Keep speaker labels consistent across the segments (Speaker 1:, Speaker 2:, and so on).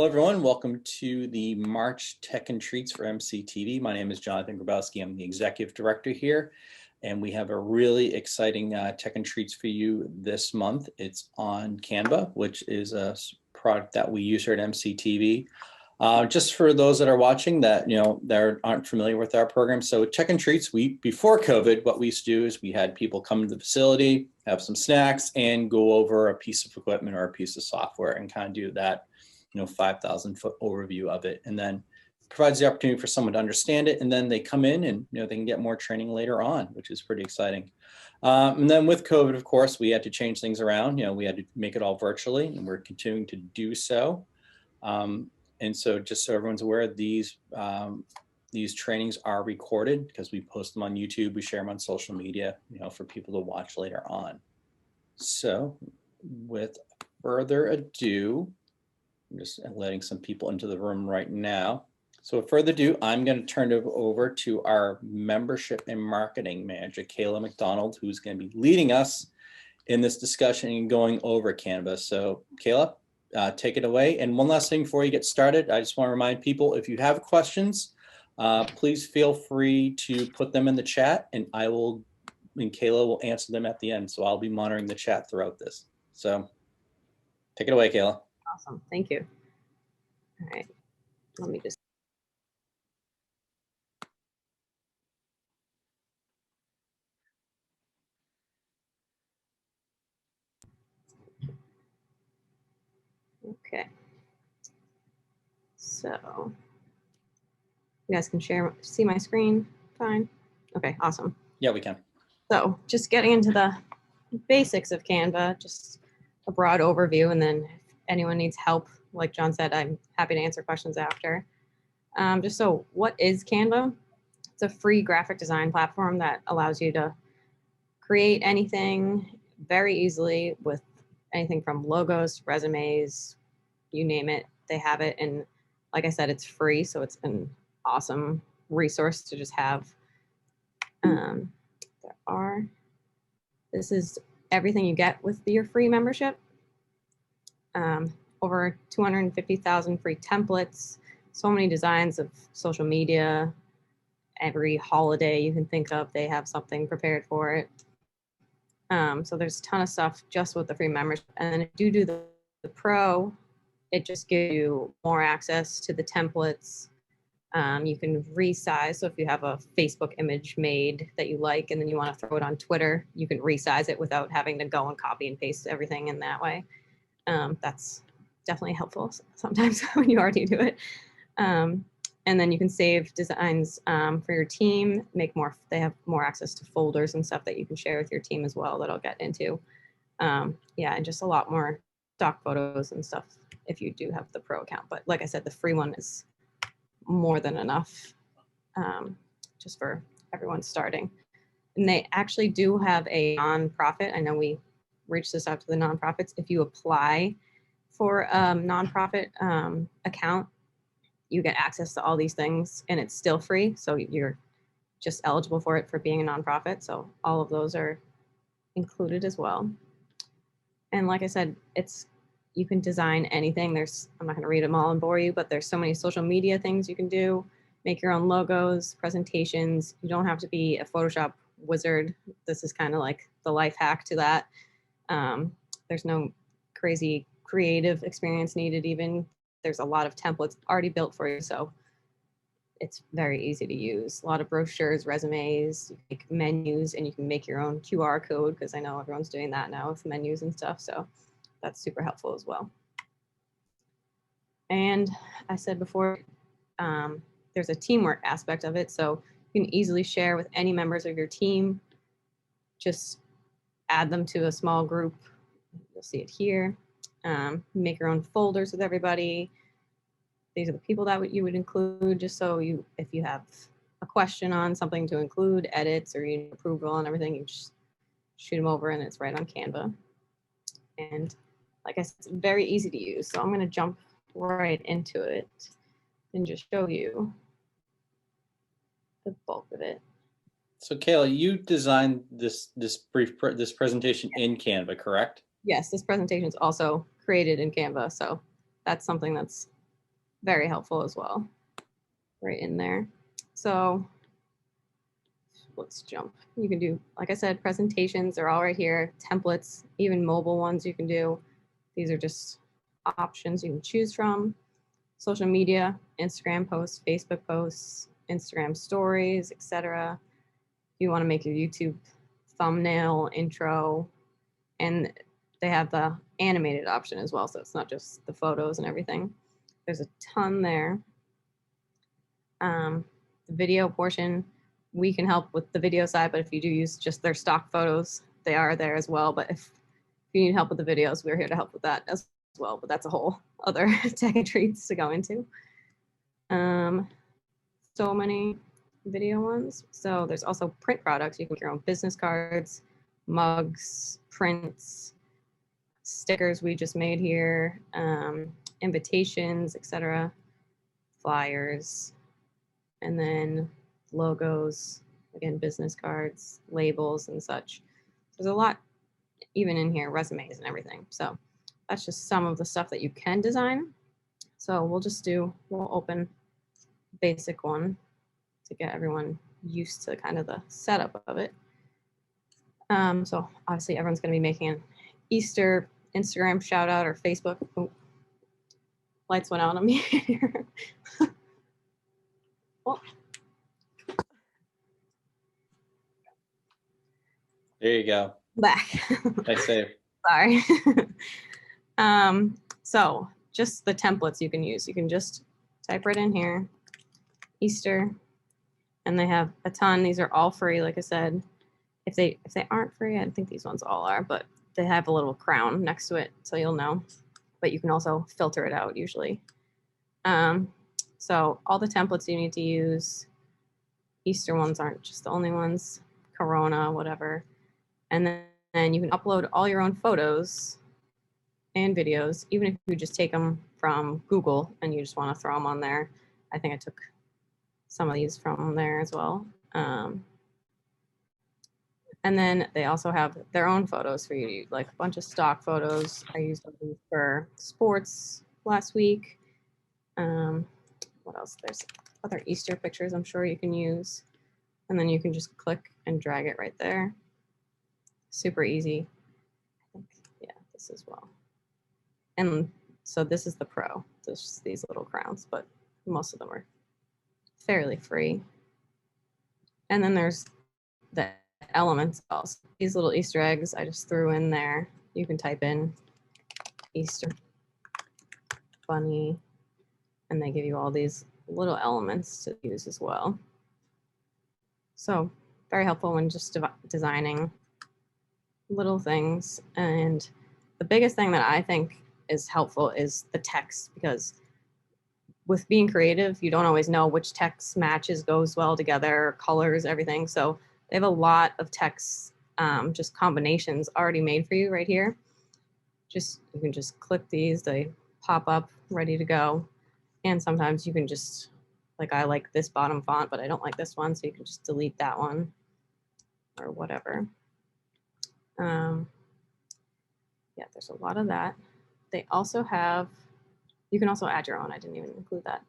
Speaker 1: Hello, everyone. Welcome to the March Tech and Treats for MCTV. My name is Jonathan Grabowski. I'm the Executive Director here, and we have a really exciting Tech and Treats for you this month. It's on Canva, which is a product that we use here at MCTV. Just for those that are watching that aren't familiar with our program, so Tech and Treats, before COVID, what we used to do is we had people come to the facility, have some snacks, and go over a piece of equipment or a piece of software and kind of do that 5,000-foot overview of it, and then provides the opportunity for someone to understand it, and then they come in and they can get more training later on, which is pretty exciting. And then with COVID, of course, we had to change things around. We had to make it all virtually, and we're continuing to do so. And so just so everyone's aware, these trainings are recorded because we post them on YouTube. We share them on social media, for people to watch later on. So with further ado, I'm just letting some people into the room right now. So with further ado, I'm going to turn it over to our membership and marketing manager, Kayla McDonald, who's going to be leading us in this discussion and going over Canva. So Kayla, take it away. And one last thing before you get started, I just want to remind people, if you have questions, please feel free to put them in the chat, and Kayla will answer them at the end. So I'll be monitoring the chat throughout this. So take it away, Kayla.
Speaker 2: Awesome, thank you. All right, let me just. Okay, so you guys can see my screen fine? Okay, awesome.
Speaker 1: Yeah, we can.
Speaker 2: So just getting into the basics of Canva, just a broad overview, and then if anyone needs help, like John said, I'm happy to answer questions after. Just so, what is Canva? It's a free graphic design platform that allows you to create anything very easily with anything from logos, resumes, you name it, they have it. And like I said, it's free, so it's an awesome resource to just have. This is everything you get with your free membership. Over 250,000 free templates, so many designs of social media. Every holiday you can think of, they have something prepared for it. So there's a ton of stuff just with the free membership. And then if you do the pro, it just gives you more access to the templates. You can resize. So if you have a Facebook image made that you like and then you want to throw it on Twitter, you can resize it without having to go and copy and paste everything in that way. That's definitely helpful sometimes when you already do it. And then you can save designs for your team, they have more access to folders and stuff that you can share with your team as well that I'll get into. Yeah, and just a lot more stock photos and stuff if you do have the pro account. But like I said, the free one is more than enough just for everyone starting. And they actually do have a nonprofit. I know we reached this out to the nonprofits. If you apply for a nonprofit account, you get access to all these things, and it's still free. So you're just eligible for it for being a nonprofit. So all of those are included as well. And like I said, you can design anything. I'm not going to read them all and bore you, but there's so many social media things you can do. Make your own logos, presentations. You don't have to be a Photoshop wizard. This is kind of like the life hack to that. There's no crazy creative experience needed even. There's a lot of templates already built for you, so it's very easy to use. A lot of brochures, resumes, you make menus, and you can make your own QR code, because I know everyone's doing that now with menus and stuff, so that's super helpful as well. And I said before, there's a teamwork aspect of it, so you can easily share with any members of your team. Just add them to a small group. You'll see it here. Make your own folders with everybody. These are the people that you would include, just so if you have a question on something to include, edits, or you need approval and everything, you just shoot them over and it's right on Canva. And like I said, it's very easy to use. So I'm going to jump right into it and just show you the bulk of it.
Speaker 1: So Kayla, you designed this presentation in Canva, correct?
Speaker 2: Yes, this presentation is also created in Canva. So that's something that's very helpful as well, right in there. So let's jump. You can do, like I said, presentations are all right here, templates, even mobile ones you can do. These are just options you can choose from. Social media, Instagram posts, Facebook posts, Instagram stories, etc. You want to make your YouTube thumbnail, intro, and they have the animated option as well, so it's not just the photos and everything. There's a ton there. The video portion, we can help with the video side, but if you do use just their stock photos, they are there as well. But if you need help with the videos, we're here to help with that as well, but that's a whole other tech and treats to go into. So many video ones. So there's also print products. You can make your own business cards, mugs, prints, stickers we just made here, invitations, etc., flyers, and then logos, again, business cards, labels, and such. There's a lot even in here, resumes and everything. So that's just some of the stuff that you can design. So we'll open basic one to get everyone used to kind of the setup of it. So obviously everyone's going to be making an Easter Instagram shout out or Facebook. Oh, lights went out on me here. Oh.
Speaker 1: There you go.
Speaker 2: Back.
Speaker 1: Nice save.
Speaker 2: Sorry. So just the templates you can use. You can just type right in here, Easter, and they have a ton. These are all free, like I said. If they aren't free, I think these ones all are, but they have a little crown next to it, so you'll know. But you can also filter it out usually. So all the templates you need to use. Easter ones aren't just the only ones. Corona, whatever. And then you can upload all your own photos and videos, even if you just take them from Google and you just want to throw them on there. I think I took some of these from there as well. And then they also have their own photos for you to use, like a bunch of stock photos. I used these for sports last week. What else? There's other Easter pictures I'm sure you can use. And then you can just click and drag it right there. Super easy. I think, yeah, this as well. And so this is the Pro, just these little crowns, but most of them are fairly free. And then there's the elements also. These little Easter eggs I just threw in there. You can type in Easter bunny, and they give you all these little elements to use as well. So very helpful when just designing little things. And the biggest thing that I think is helpful is the text, because with being creative, you don't always know which text matches, goes well together, colors, everything. So they have a lot of text, just combinations already made for you right here. You can just click these, they pop up ready to go. And sometimes you can just, like I like this bottom font, but I don't like this one. So you can just delete that one or whatever. Yeah, there's a lot of that. They also have, you can also add your own. I didn't even include that.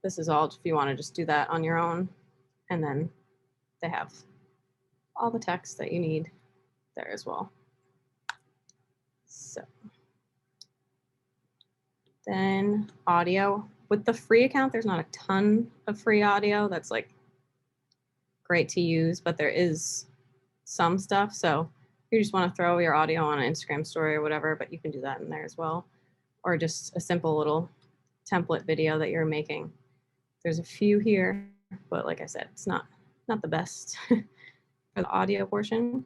Speaker 2: This is all if you want to just do that on your own. And then they have all the text that you need there as well. So then audio. With the free account, there's not a ton of free audio that's like great to use, but there is some stuff. So if you just want to throw your audio on an Instagram story or whatever, but you can do that in there as well. Or just a simple little template video that you're making. There's a few here, but like I said, it's not the best for the audio portion.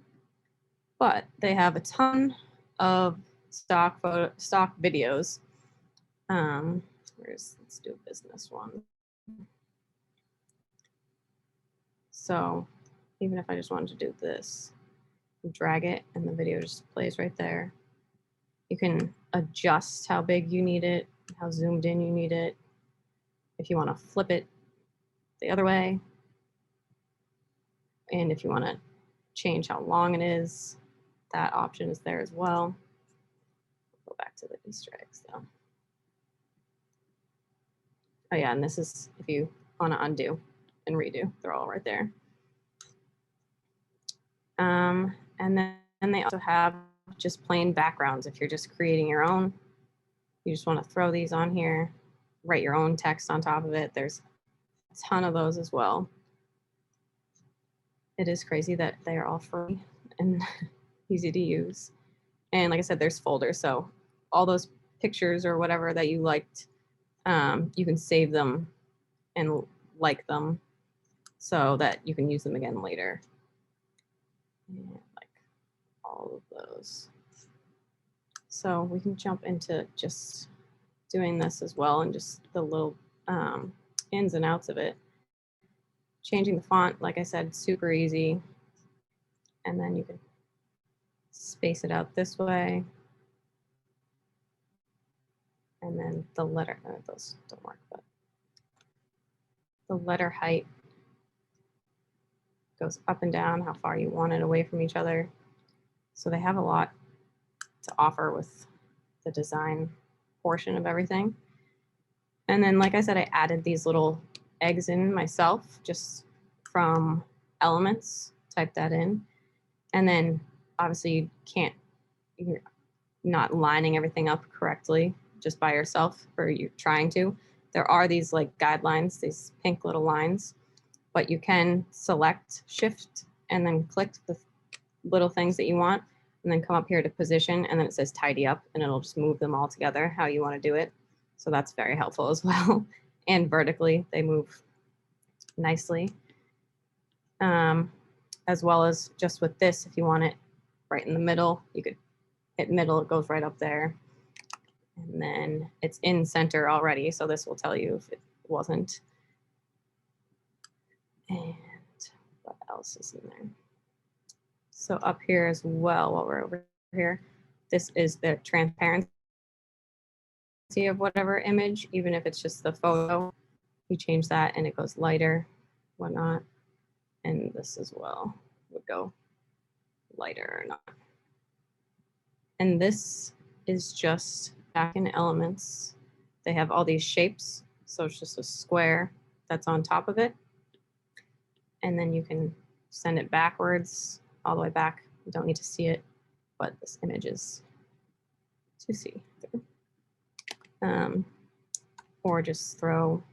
Speaker 2: But they have a ton of stock videos. Let's do a business one. So even if I just wanted to do this, drag it and the video just plays right there. You can adjust how big you need it, how zoomed in you need it. If you want to flip it the other way. And if you want to change how long it is, that option is there as well. Go back to the Easter eggs though. Oh yeah, and this is if you want to undo and redo, they're all right there. And then they also have just plain backgrounds. If you're just creating your own, you just want to throw these on here, write your own text on top of it. There's a ton of those as well. It is crazy that they are all free and easy to use. And like I said, there's folders. So all those pictures or whatever that you liked, you can save them and like them so that you can use them again later. And like all of those. So we can jump into just doing this as well and just the little ins and outs of it. Changing the font, like I said, super easy. And then you can space it out this way. And then the letter, those don't work, but the letter height goes up and down, how far you want it away from each other. So they have a lot to offer with the design portion of everything. And then, like I said, I added these little eggs in myself just from Elements, type that in. And then obviously you're not lining everything up correctly just by yourself, or you're trying to. There are these like guidelines, these pink little lines, but you can select shift and then click the little things that you want and then come up here to position, and then it says tidy up and it'll just move them all together how you want to do it. So that's very helpful as well. And vertically, they move nicely. As well as just with this, if you want it right in the middle, you could hit middle, it goes right up there. And then it's in center already, so this will tell you if it wasn't. And what else is in there? So up here as well, while we're over here, this is the transparency of whatever image, even if it's just the photo. You change that and it goes lighter, whatnot. And this as well would go lighter or not. And this is just back in Elements. They have all these shapes. So it's just a square that's on top of it. And then you can send it backwards, all the way back. You don't need to see it, but this image is to see through. Or just throw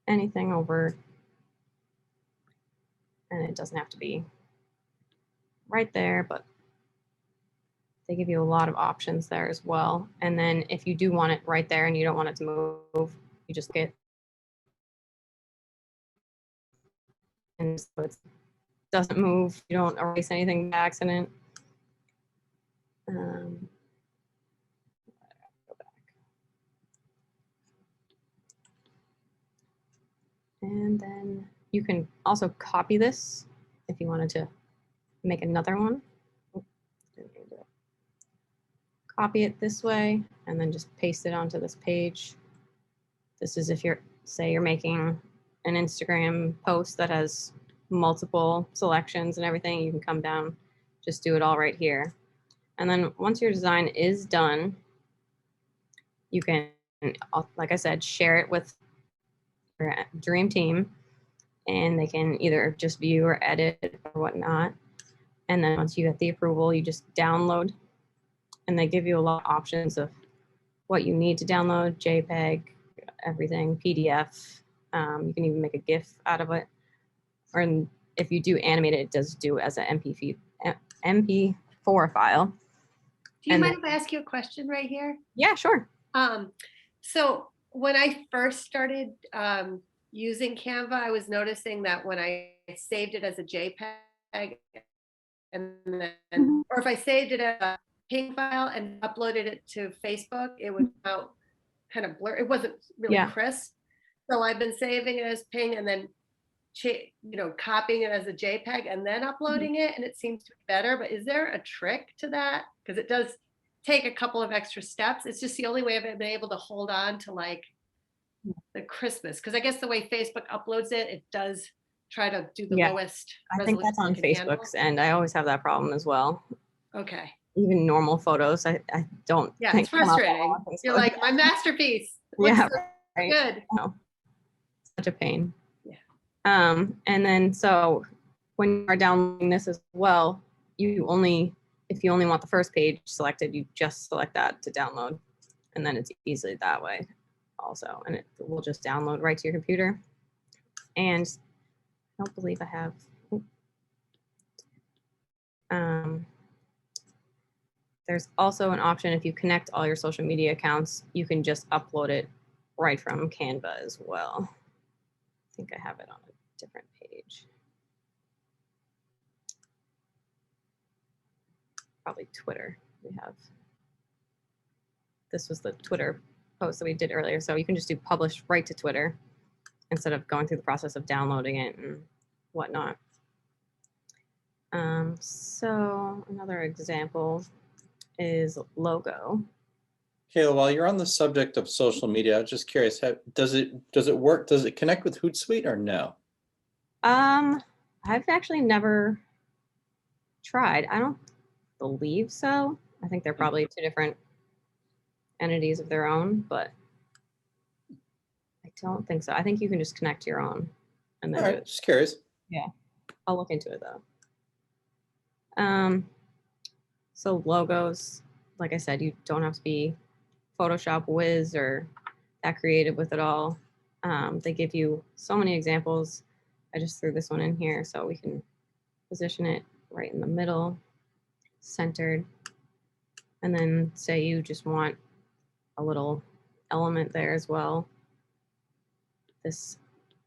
Speaker 2: anything over, and it doesn't have to be right there, but they give you a lot of options there as well. And then if you do want it right there and you don't want it to move, you just get, and so it doesn't move. You don't erase anything by accident. Go back. And then you can also copy this if you wanted to make another one. Copy it this way and then just paste it onto this page. This is if you're, say you're making an Instagram post that has multiple selections and everything, you can come down, just do it all right here. And then once your design is done, you can, like I said, share it with your dream team, and they can either just view or edit or whatnot. And then once you get the approval, you just download, and they give you a lot of options of what you need to download, JPEG, everything, PDF. You can even make a GIF out of it. Or if you do animate it, it does do as an MP4 file.
Speaker 3: Do you mind if I ask you a question right here?
Speaker 2: Yeah, sure.
Speaker 3: So when I first started using Canva, I was noticing that when I saved it as a JPEG, and then, or if I saved it as a PNG file and uploaded it to Facebook, it would come out kind of blur. It wasn't really crisp. So I've been saving it as PNG and then copying it as a JPEG and then uploading it, and it seems to be better. But is there a trick to that? Because it does take a couple of extra steps. It's just the only way I've been able to hold on to like the crispness. Because I guess the way Facebook uploads it, it does try to do the lowest.
Speaker 2: I think that's on Facebook's end. I always have that problem as well.
Speaker 3: Okay.
Speaker 2: Even normal photos, I don't.
Speaker 3: Yeah, it's frustrating. You're like, my masterpiece. What's
Speaker 2: Right?
Speaker 3: Good.
Speaker 2: Oh, such a pain.
Speaker 3: Yeah.
Speaker 2: And then so when you are downloading this as well, if you only want the first page selected, you just select that to download, and then it's easily that way also, and it will just download right to your computer. And I don't believe I have. There's also an option if you connect all your social media accounts, you can just upload it right from Canva as well. I think I have it on a different page. Probably Twitter we have. This was the Twitter post that we did earlier. So you can just do publish right to Twitter instead of going through the process of downloading it and whatnot. So another example is logo.
Speaker 1: Kayla, while you're on the subject of social media, I'm just curious, does it work? Does it connect with Hootsuite or no?
Speaker 2: I've actually never tried. I don't believe so. I think they're probably two different entities of their own, but I don't think so. I think you can just connect your own and then
Speaker 1: All
Speaker 2: do
Speaker 1: right,
Speaker 2: it.
Speaker 1: just curious.
Speaker 2: Yeah, I'll look into it though. So logos, like I said, you don't have to be Photoshop whiz or that creative with it all. They give you so many examples. I just threw this one in here so we can position it right in the middle, centered. And then say you just want a little element there as well. This,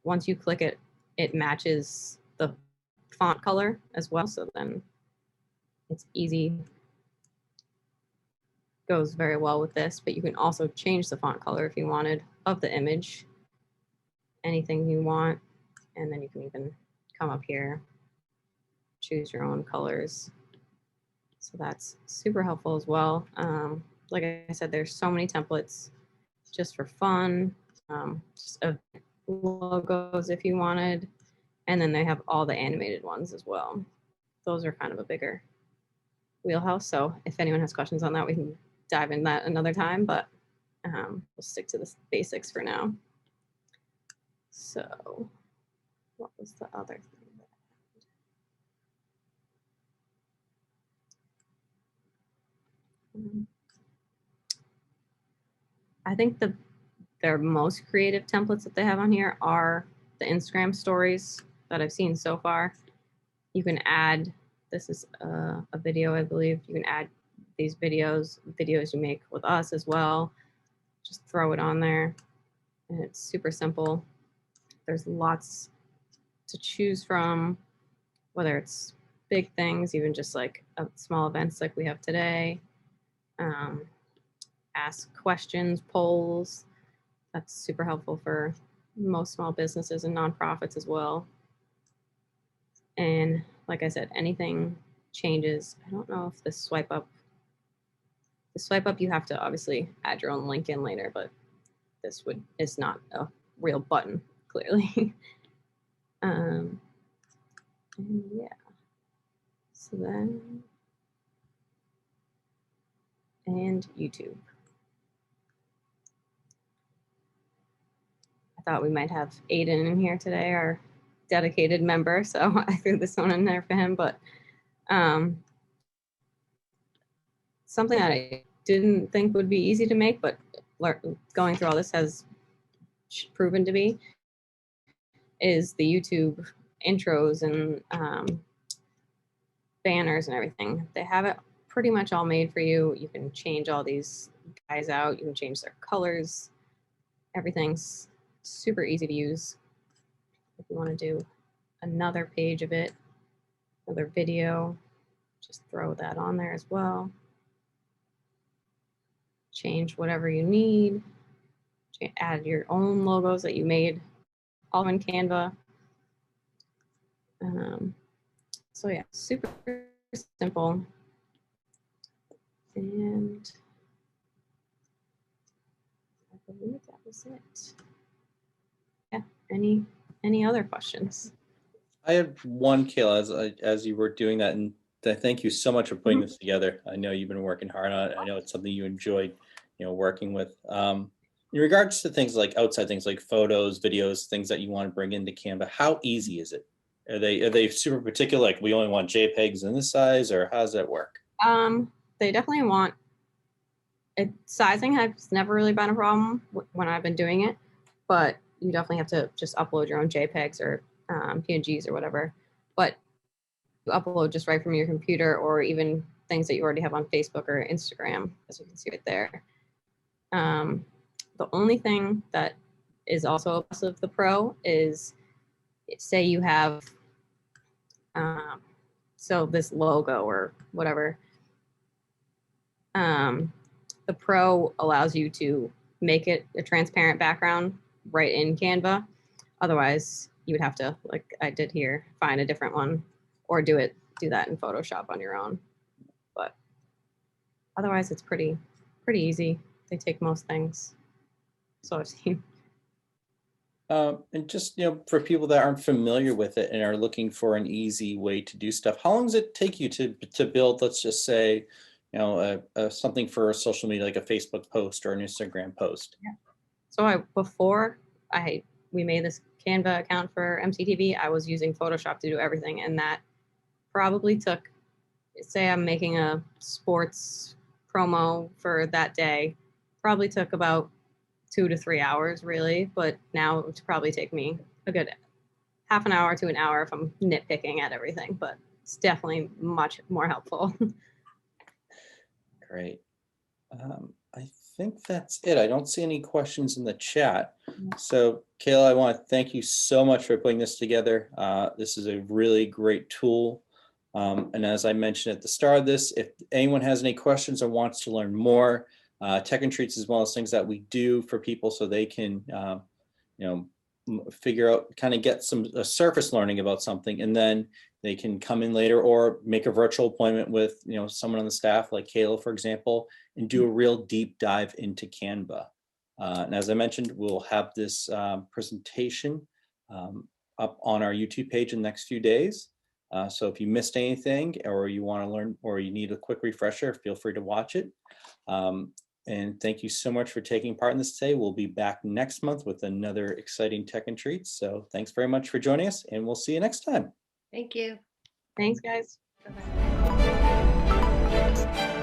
Speaker 2: once you click it, it matches the font color as well. So then it's easy, goes very well with this, but you can also change the font color if you wanted of the image, anything you want. And then you can even come up here, choose your own colors. So that's super helpful as well. Like I said, there's so many templates just for fun, just logos if you wanted. And then they have all the animated ones as well. Those are kind of a bigger wheelhouse. So if anyone has questions on that, we can dive in that another time, but we'll stick to the basics for now. So what was the other thing? I think their most creative templates that they have on here are the Instagram stories that I've seen so far. You can add, this is a video, I believe. You can add these videos you make with us as well. Just throw it on there and it's super simple. There's lots to choose from, whether it's big things, even just like small events like we have today. Ask questions, polls. That's super helpful for most small businesses and nonprofits as well. And like I said, anything changes. I don't know if the swipe up, you have to obviously add your own link in later, but this is not a real button, clearly. And yeah, so then, and YouTube. I thought we might have Aiden in here today, our dedicated member, so I threw this one in there for him, but something that I didn't think would be easy to make, but going through all this has proven to be, is the YouTube intros and banners and everything. They have it pretty much all made for you. You can change all these guys out. You can change their colors. Everything's super easy to use. If you want to do another page of it, another video, just throw that on there as well. Change whatever you need. Add your own logos that you made all in Canva. So yeah, super simple. And I believe that was it. Yeah, any other questions?
Speaker 1: I had one, Kayla, as you were doing that, and thank you so much for putting this together. I know you've been working hard on it. I know it's something you enjoyed, working with. In regards to things like outside things like photos, videos, things that you want to bring into Canva, how easy is it? Are they super particular? Like we only want JPEGs in this size, or how does that work?
Speaker 2: They definitely want it. Sizing has never really been a problem when I've been doing it, but you definitely have to just upload your own JPEGs or PNGs or whatever. But you upload just right from your computer, or even things that you already have on Facebook or Instagram, as you can see right there. The only thing that is also a plus of the Pro is, say you have so this logo or whatever. The Pro allows you to make it a transparent background right in Canva. Otherwise, you would have to, like I did here, find a different one or do that in Photoshop on your own. But otherwise, it's pretty easy. They take most things. So I've seen.
Speaker 1: And just, for people that aren't familiar with it and are looking for an easy way to do stuff, how long does it take you to build, let's just say, something for social media, like a Facebook post or an Instagram post?
Speaker 2: Yeah. So before we made this Canva account for MCTV, I was using Photoshop to do everything, and that probably took, say I'm making a sports promo for that day, probably took about 2 to 3 hours really, but now it would probably take me a good half an hour to an hour if I'm nitpicking at everything, but it's definitely much more helpful.
Speaker 1: Great. I think that's it. I don't see any questions in the chat. So Kayla, I want to thank you so much for putting this together. This is a really great tool. And as I mentioned at the start of this, if anyone has any questions or wants to learn more, Tech and Treats is one of those things that we do for people so they can, figure out, kind of get a surface learning about something, and then they can come in later or make a virtual appointment with, someone on the staff like Kayla, for example, and do a real deep dive into Canva. And as I mentioned, we'll have this presentation up on our YouTube page in the next few days. So if you missed anything or you want to learn or you need a quick refresher, feel free to watch it. And thank you so much for taking part in this today. We'll be back next month with another exciting Tech and Treats. So thanks very much for joining us, and we'll see you next time.
Speaker 3: Thank you.
Speaker 2: Thanks, guys.
Speaker 3: Bye-bye.